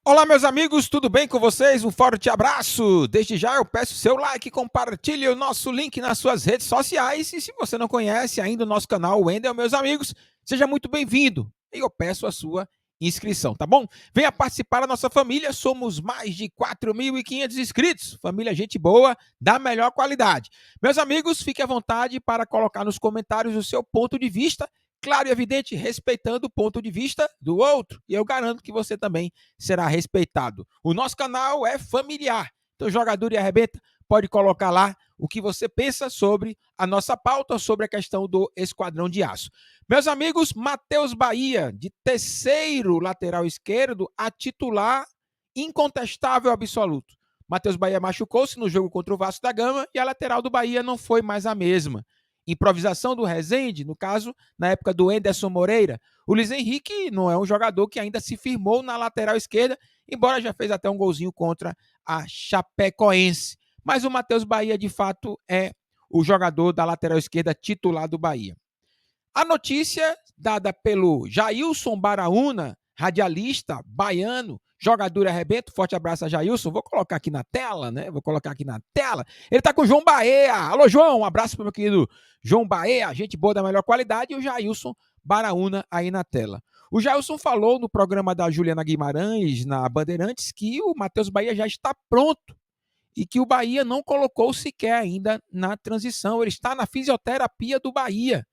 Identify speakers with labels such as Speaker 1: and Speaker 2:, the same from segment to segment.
Speaker 1: Olá, meus amigos, tudo bem com vocês? Um forte abraço! Desde já eu peço seu like, compartilhe o nosso link nas suas redes sociais e se você não conhece ainda o nosso canal Wendel, meus amigos, seja muito bem-vindo e eu peço a sua inscrição, tá bom? Venha participar da nossa família, somos mais de 4.500 inscritos, família gente boa, da melhor qualidade. Meus amigos, fique à vontade para colocar nos comentários o seu ponto de vista, claro e evidente, respeitando o ponto de vista do outro, e eu garanto que você também será respeitado. O nosso canal é familiar. Então, Jogador e Arrebenta, pode colocar lá o que você pensa sobre a nossa pauta, sobre a questão do Esquadrão de Aço. Meus amigos, Matheus Bahia, de terceiro lateral esquerdo, a titular incontestável absoluto. Matheus Bahia machucou-se no jogo contra o Vasco da Gama e a lateral do Bahia não foi mais a mesma. Improvisação do Rezende, no caso, na época do Enderson Moreira, o Luiz Henrique não é um jogador que ainda se firmou na lateral esquerda, embora já fez até um golzinho contra a Chapecoense. Mas o Matheus Bahia, de fato, é o jogador da lateral esquerda titular do Bahia. A notícia dada pelo Jailson Baraúna, radialista baiano, jogador arrebento, forte abraço a Jailson, vou colocar aqui na tela, né? Vou colocar aqui na tela. Ele tá com o João Baea. Alô, João, um abraço pro meu querido João Baea, gente boa da melhor qualidade, e o Jailson Baraúna aí na tela. O Jailson falou no programa da Juliana Guimarães, na Bandeirantes, que o Matheus Bahia já está pronto e que o Bahia não colocou sequer ainda na transição. Ele está na fisioterapia do Bahia.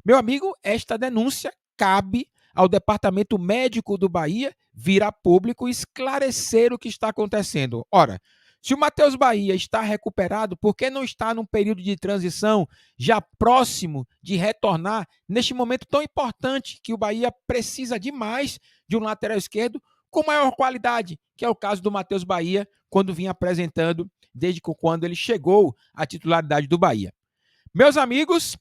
Speaker 1: Meu amigo, esta denúncia cabe ao Departamento Médico do Bahia vir a público e esclarecer o que está acontecendo. Ora, se o Matheus Bahia está recuperado, por que não está num período de transição já próximo de retornar neste momento tão importante que o Bahia precisa demais de um lateral esquerdo com maior qualidade, que é o caso do Matheus Bahia, quando vinha apresentando desde quando ele chegou à titularidade do Bahia. Meus amigos,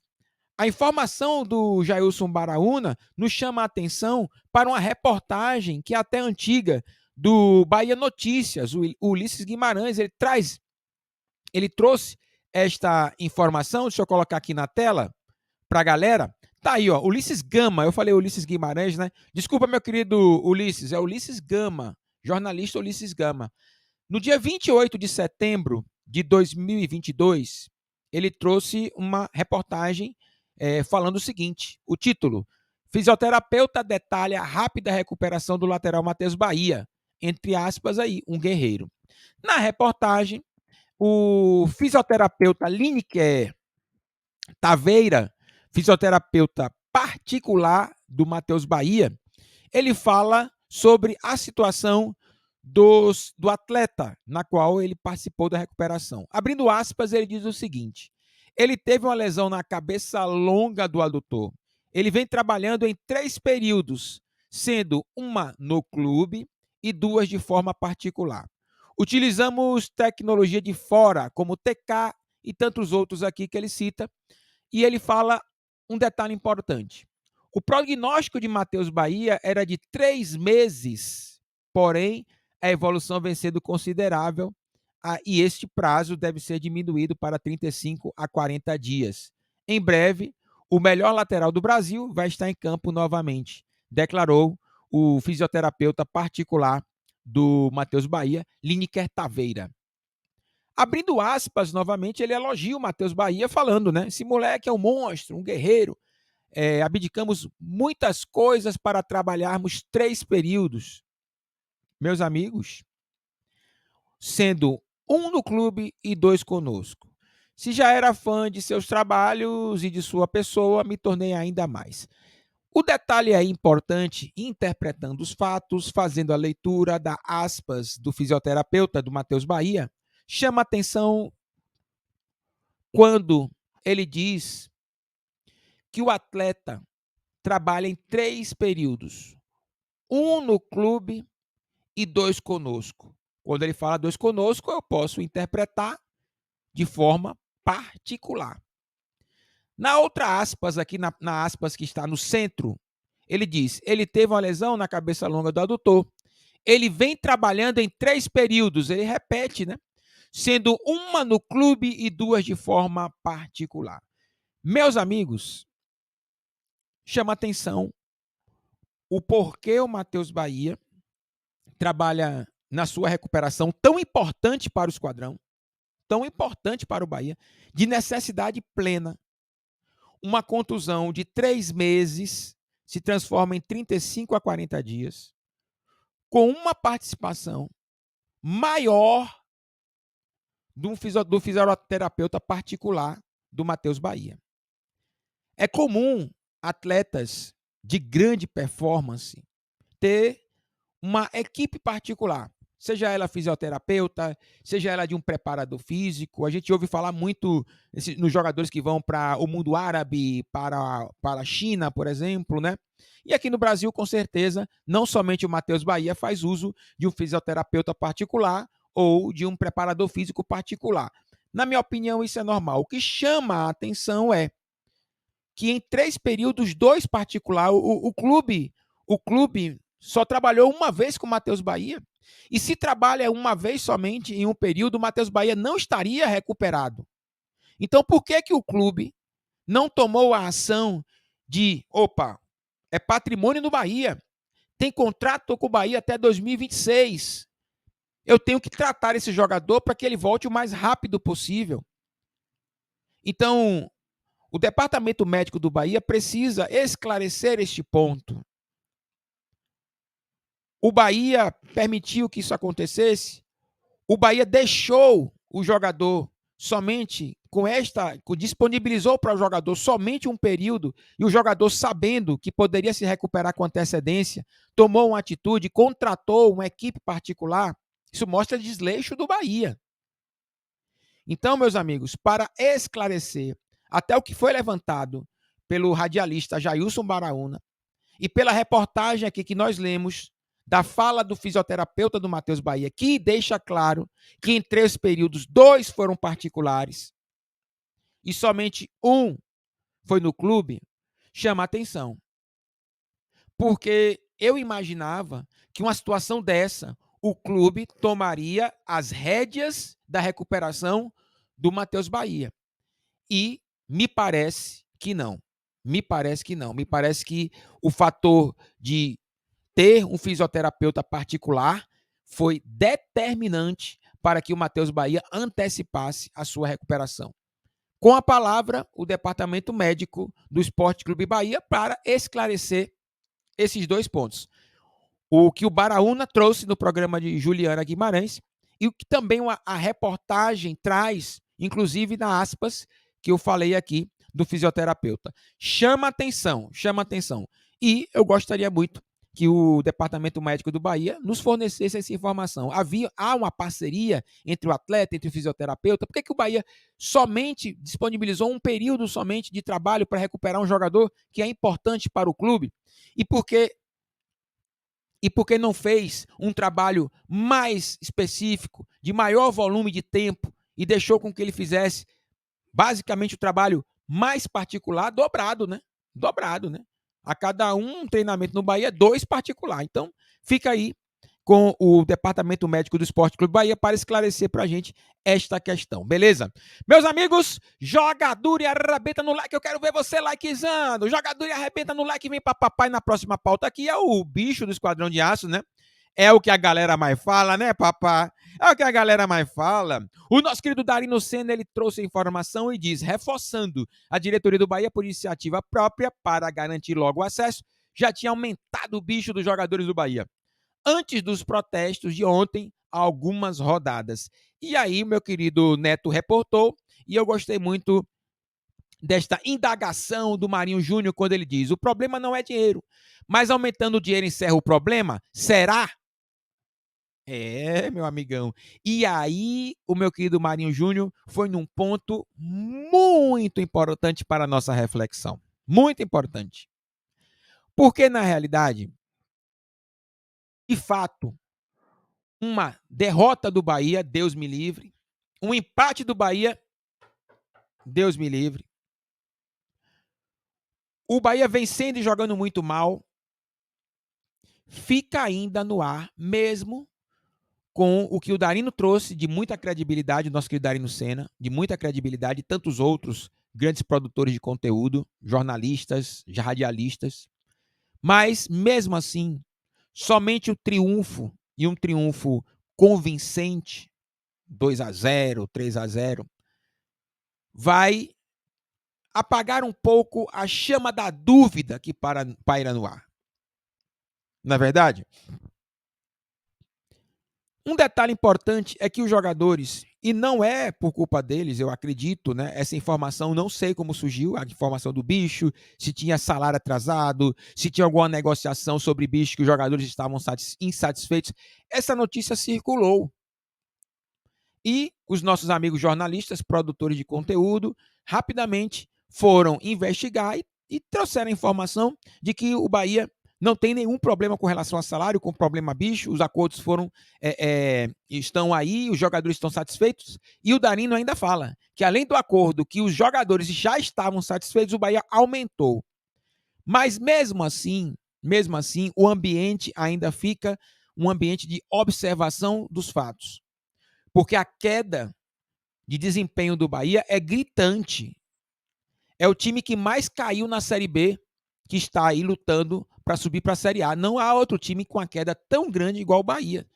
Speaker 1: a informação do Jailson Baraúna nos chama a atenção para uma reportagem que é até antiga do Bahia Notícias. O Ulisses Guimarães ele trouxe esta informação. Deixa eu colocar aqui na tela para a galera. Tá aí, ó, Ulisses Gama. Eu falei Ulisses Guimarães, né? Desculpa, meu querido Ulisses, é Ulisses Gama, jornalista Ulisses Gama. No dia 28 de setembro de 2022, ele trouxe uma reportagem falando o seguinte: o título, fisioterapeuta detalha a rápida recuperação do lateral Matheus Bahia, entre aspas aí, um guerreiro. Na reportagem, o fisioterapeuta Lineker Taveira, fisioterapeuta particular do Matheus Bahia, ele fala sobre a situação do atleta na qual ele participou da recuperação. Abrindo aspas, ele diz o seguinte: ele teve uma lesão na cabeça longa do adutor. Ele vem trabalhando em 3 períodos, sendo uma no clube e 2 de forma particular. Utilizamos tecnologia de fora, como TK e tantos outros aqui que ele cita, e ele fala um detalhe importante. O prognóstico de Matheus Bahia era de 3 meses, porém, a evolução vem sendo considerável e este prazo deve ser diminuído para 35 a 40 dias. Em breve, o melhor lateral do Brasil vai estar em campo novamente, declarou o fisioterapeuta particular do Matheus Bahia, Lineker Taveira. Abrindo aspas, novamente, ele elogia o Matheus Bahia, falando, né? Esse moleque é um monstro, um guerreiro. Abdicamos muitas coisas para trabalharmos 3 períodos. Meus amigos, sendo um no clube e 2 conosco. Se já era fã de seus trabalhos e de sua pessoa, me tornei ainda mais. O detalhe é importante, interpretando os fatos, fazendo a leitura da aspas do fisioterapeuta do Matheus Bahia, chama atenção quando ele diz que o atleta trabalha em 3 períodos, um no clube e 2 conosco. Quando ele fala 2 conosco, eu posso interpretar de forma particular. Na outra aspas, aqui na aspas que está no centro, ele diz: ele teve uma lesão na cabeça longa do adutor. Ele vem trabalhando em 3 períodos, ele repete, né? Sendo uma no clube e 2 de forma particular. Meus amigos, chama atenção o porquê o Matheus Bahia trabalha na sua recuperação, tão importante para o esquadrão, tão importante para o Bahia, de necessidade plena. Uma contusão de 3 meses se transforma em 35 a 40 dias, com uma participação maior do fisioterapeuta particular do Matheus Bahia. É comum atletas de grande performance ter uma equipe particular, seja ela fisioterapeuta, seja ela de um preparador físico. A gente ouve falar muito nos jogadores que vão para o mundo árabe, para a China, por exemplo, né? E aqui no Brasil, com certeza, não somente o Matheus Bahia faz uso de um fisioterapeuta particular ou de um preparador físico particular. Na minha opinião, isso é normal. O que chama a atenção é que em 3 períodos, 2 particular, o clube só trabalhou uma vez com o Matheus Bahia. E se trabalha uma vez somente em um período, o Matheus Bahia não estaria recuperado. Então, por que o clube não tomou a ação de, opa, é patrimônio do Bahia, tem contrato com o Bahia até 2026. Eu tenho que tratar esse jogador para que ele volte o mais rápido possível. Então, o departamento médico do Bahia precisa esclarecer este ponto. O Bahia permitiu que isso acontecesse. O Bahia deixou o jogador somente disponibilizou para o jogador somente um período, e o jogador, sabendo que poderia se recuperar com antecedência, tomou uma atitude, contratou uma equipe particular. Isso mostra desleixo do Bahia. Então, meus amigos, para esclarecer até o que foi levantado pelo radialista Jailson Baraúna e pela reportagem aqui que nós lemos da fala do fisioterapeuta do Matheus Bahia, que deixa claro que em 3 períodos, 2 foram particulares e somente um foi no clube, chama a atenção. Porque eu imaginava que uma situação dessa, o clube tomaria as rédeas da recuperação do Matheus Bahia. E me parece que não. Me parece que o fator de ter um fisioterapeuta particular foi determinante para que o Matheus Bahia antecipasse a sua recuperação. Com a palavra, o departamento médico do Esporte Clube Bahia para esclarecer esses 2 pontos. O que o Baraúna trouxe no programa de Juliana Guimarães e o que também a reportagem traz, inclusive na aspas que eu falei aqui do fisioterapeuta. Chama atenção. E eu gostaria muito que o Departamento Médico do Bahia nos fornecesse essa informação. Há uma parceria entre o atleta, entre o fisioterapeuta. Por que o Bahia somente disponibilizou um período somente de trabalho para recuperar um jogador que é importante para o clube? E por que não fez um trabalho mais específico, de maior volume de tempo, e deixou com que ele fizesse basicamente o trabalho mais particular dobrado, né? A cada um treinamento no Bahia, 2 particular. Então, fica aí com o Departamento Médico do Esporte Clube Bahia para esclarecer para a gente esta questão, beleza? Meus amigos, joga duro e arrebenta no like, eu quero ver você likezando. Joga duro e arrebenta no like, vem para papai na próxima pauta aqui, é o bicho do Esquadrão de Aço, né? É o que a galera mais fala, né, papá? É o que a galera mais fala. O nosso querido Darino Senna, ele trouxe a informação e diz, reforçando, a diretoria do Bahia, por iniciativa própria, para garantir logo o acesso, já tinha aumentado o bicho dos jogadores do Bahia. Antes dos protestos de ontem, algumas rodadas. E aí, meu querido Neto reportou, e eu gostei muito desta indagação do Marinho Júnior, quando ele diz, o problema não é dinheiro, mas aumentando o dinheiro encerra o problema? Será? É, meu amigão. E aí, o meu querido Marinho Júnior foi num ponto muito importante para a nossa reflexão. Muito importante. Porque, na realidade, de fato, uma derrota do Bahia, Deus me livre. Um empate do Bahia, Deus me livre. O Bahia vencendo e jogando muito mal, fica ainda no ar, mesmo com o que o Darino trouxe de muita credibilidade, o nosso querido Darino Senna, de muita credibilidade, e tantos outros grandes produtores de conteúdo, jornalistas, radialistas. Mas, mesmo assim, somente o triunfo e um triunfo convincente, 2-0, 3-0, vai apagar um pouco a chama da dúvida que paira no ar. Não é verdade? Um detalhe importante é que os jogadores, e não é por culpa deles, eu acredito, né? Essa informação, não sei como surgiu, a informação do bicho, se tinha salário atrasado, se tinha alguma negociação sobre bicho que os jogadores estavam insatisfeitos. Essa notícia circulou. E os nossos amigos jornalistas, produtores de conteúdo, rapidamente foram investigar e trouxeram a informação de que o Bahia não tem nenhum problema com relação a salário, com problema bicho, os acordos estão aí, os jogadores estão satisfeitos, e o Darino ainda fala que além do acordo que os jogadores já estavam satisfeitos, o Bahia aumentou. Mas mesmo assim, o ambiente ainda fica um ambiente de observação dos fatos. Porque a queda de desempenho do Bahia é gritante. É o time que mais caiu na Série B, que está aí lutando para subir para a Série A. Não há outro time com a queda tão grande igual o Bahia.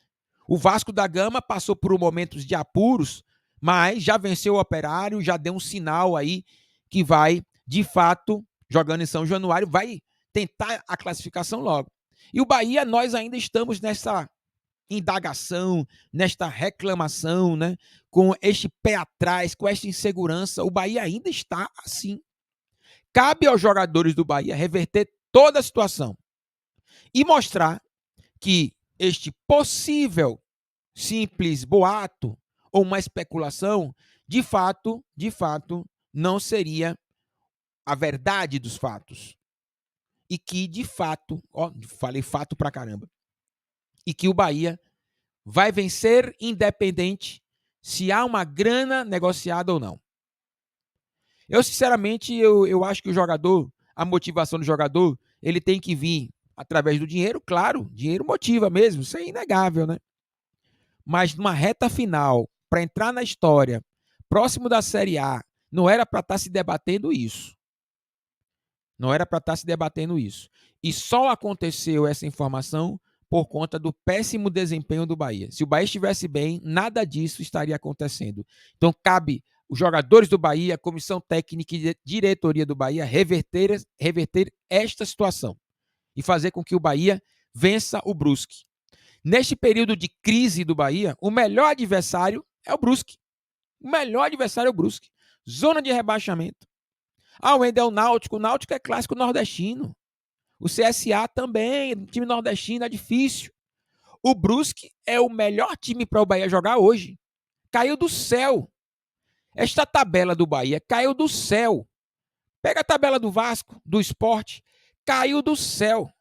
Speaker 1: O Vasco da Gama passou por momentos de apuros, mas já venceu o Operário, já deu um sinal aí que vai, de fato, jogando em São Januário, vai tentar a classificação logo. E o Bahia, nós ainda estamos nessa indagação, nesta reclamação, né? Com este pé atrás, com esta insegurança. O Bahia ainda está assim. Cabe aos jogadores do Bahia reverter toda a situação e mostrar que este possível simples boato ou uma especulação, de fato, não seria a verdade dos fatos. E que, de fato, falei fato pra caramba, e que o Bahia vai vencer independente se há uma grana negociada ou não. Eu, sinceramente, eu acho que o jogador, a motivação do jogador, ele tem que vir através do dinheiro, claro, dinheiro motiva mesmo, isso é inegável, né? Mas numa reta final, para entrar na história, próximo da Série A, não era para estar se debatendo isso. Não era para estar se debatendo isso. E só aconteceu essa informação por conta do péssimo desempenho do Bahia. Se o Bahia estivesse bem, nada disso estaria acontecendo. Então, cabe os jogadores do Bahia, a comissão técnica e diretoria do Bahia reverter esta situação e fazer com que o Bahia vença o Brusque. Neste período de crise do Bahia, o melhor adversário é o Brusque. O melhor adversário é o Brusque. Zona de rebaixamento. O Wendel é o Náutico. O Náutico é clássico nordestino. O CSA também, time nordestino, é difícil. O Brusque é o melhor time para o Bahia jogar hoje. Caiu do céu. Esta tabela do Bahia caiu do céu. Pega a tabela do Vasco, do Sport, caiu do céu.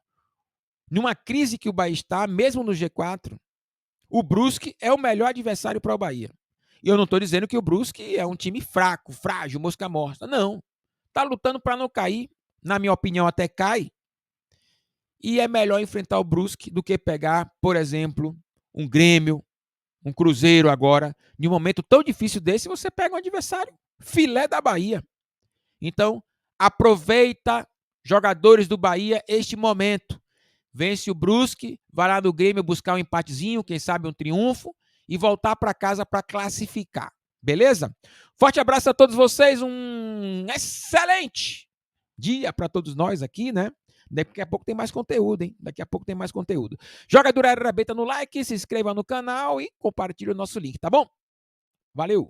Speaker 1: Numa crise que o Bahia está, mesmo no G4, o Brusque é o melhor adversário para o Bahia. E eu não estou dizendo que o Brusque é um time fraco, frágil, mosca morta. Não. Está lutando para não cair. Na minha opinião, até cai. E é melhor enfrentar o Brusque do que pegar, por exemplo, um Grêmio, um Cruzeiro agora. Em um momento tão difícil desse, você pega um adversário filé da Bahia. Então, aproveita, jogadores do Bahia, este momento. Vence o Brusque, vai lá no Grêmio buscar um empatezinho, quem sabe um triunfo, e voltar para casa para classificar. Beleza? Forte abraço a todos vocês, um excelente dia para todos nós aqui, né? Daqui a pouco tem mais conteúdo, hein? Daqui a pouco tem mais conteúdo. Joga a Durarabeta no like, se inscreva no canal e compartilhe o nosso link, tá bom? Valeu!